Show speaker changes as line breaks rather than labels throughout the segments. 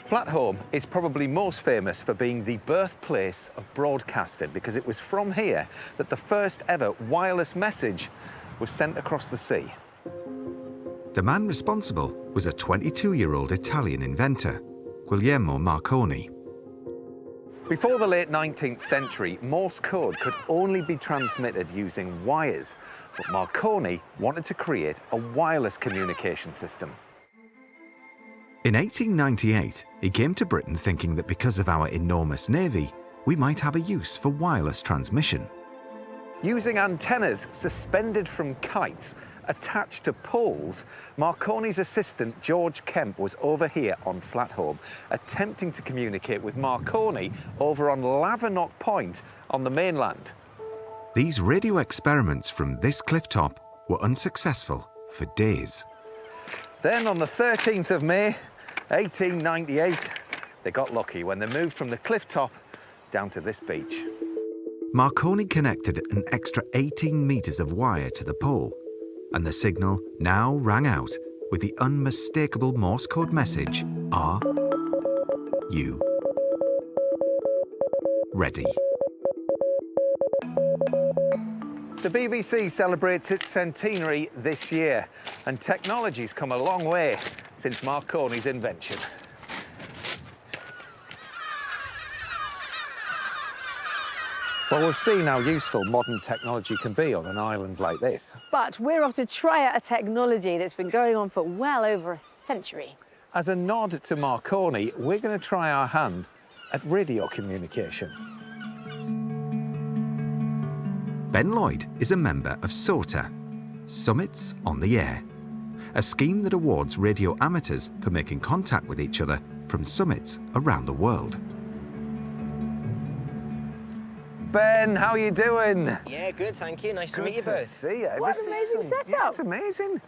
Flat Holm is probably most famous for being the birthplace of broadcasting because it was from here that the first ever wireless message was sent across the sea.
The man responsible was a 22-year-old Italian inventor, Guglielmo Marconi.
Before the late 19th century, Morse code could only be transmitted using wires, but Marconi wanted to create a wireless communication system.
In 1898, he came to Britain thinking that because of our enormous navy, we might have a use for wireless transmission.
Using antennas suspended from kites attached to poles, Marconi's assistant George Kemp was over here on Flat Holm, attempting to communicate with Marconi over on Lavernock Point on the mainland.
These radio experiments from this cliff top were unsuccessful for days.
Then on the 13th of May, 1898, they got lucky when they moved from the cliff top down to this beach.
Marconi connected an extra 18 meters of wire to the pole, and the signal now rang out with the unmistakable Morse code message, "Are you ready?"
The BBC celebrates its centenary this year, and technology's come a long way since Marconi's invention. Well, we've seen how useful modern technology can be on an island like this.
But we're off to try out a technology that's been going on for well over a century.
As a nod to Marconi, we're going to try our hand at radio communication.
Ben Lloyd is a member of SOTA, Summits on the Air, a scheme that awards radio amateurs for making contact with each other from summits around the world.
Ben, how are you doing?
Yeah, good, thank you. Nice to meet you
Good to
both.
see you.
What an amazing setup.
Yeah, it's amazing.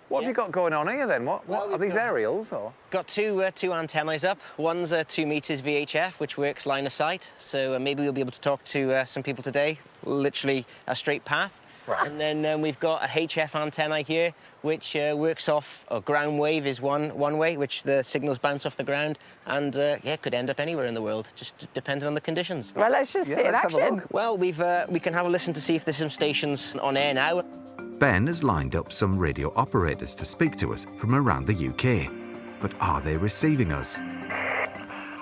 What have you got going on here then? What
Well,
are these aerials or?
Got two antennas up. One's 2 meters VHF, which works line of sight. So maybe we'll be able to talk to some people today. Literally a straight path.
Right.
And then we've got a HF antenna here, which works off a ground wave is one way, which the signals bounce off the ground, and yeah, could end up anywhere in the world, just depending on the conditions.
Well, let's just see in
let's have a
action.
look.
Well, we can have a listen to see if there's some stations on air now.
Ben has lined up some radio operators to speak to us from around the UK. But are they receiving us?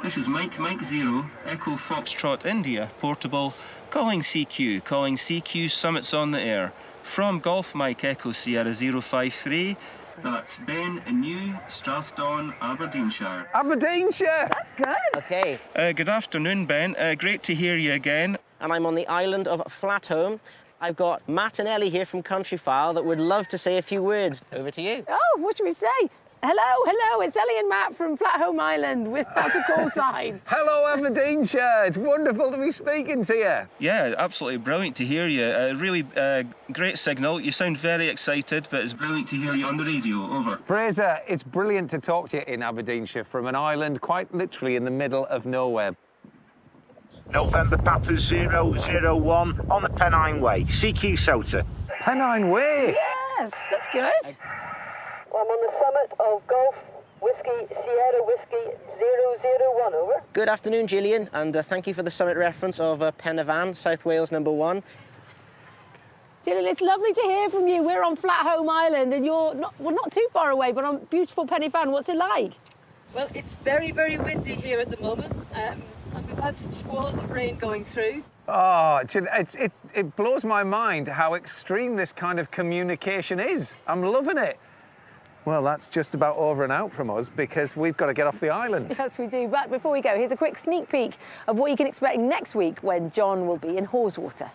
This is Mike 0, Echo Foxtrot India, portable, calling CQ Summits on the Air. From Golf Mike Echo Sierra 053. That's Ben in New Strathdon, Aberdeenshire.
Aberdeenshire!
That's good.
Okay.
Good afternoon, Ben. Great to hear you again.
And I'm on the island of Flat Holm. I've got Matt and Ellie here from Countryfile that would love to say a few words. Over to you.
Oh, what should we say? Hello, it's Ellie and Matt from Flat Holm Island without a call sign.
Hello, Aberdeenshire. It's wonderful to be speaking to you.
Yeah, absolutely brilliant to hear you. Really great signal. You sound very excited, but it's brilliant to hear you on the radio. Over.
Fraser, it's brilliant to talk to you in Aberdeenshire from an island quite literally in the middle of nowhere.
November Papa 001 on the Pennine Way, CQ SOTA.
Pennine Way?
Yes, that's good.
I'm on the summit of Golf Whiskey Sierra Whiskey 001, over.
Good afternoon, Gillian, and thank you for the summit reference of Penavan, South Wales #1.
Gillian, it's lovely to hear from you. We're on Flat Holm Island and you're not too far away, but on beautiful Penavan. What's it like?
Well, it's very, very windy here at the moment. And we've had some squalls of rain going through.
Oh, it blows my mind how extreme this kind of communication is. I'm loving it. Well, that's just about over and out from us because we've got to get off the island.
Yes, we do. But before we go, here's a quick sneak peek of what you can expect next week when John will be in Haweswater.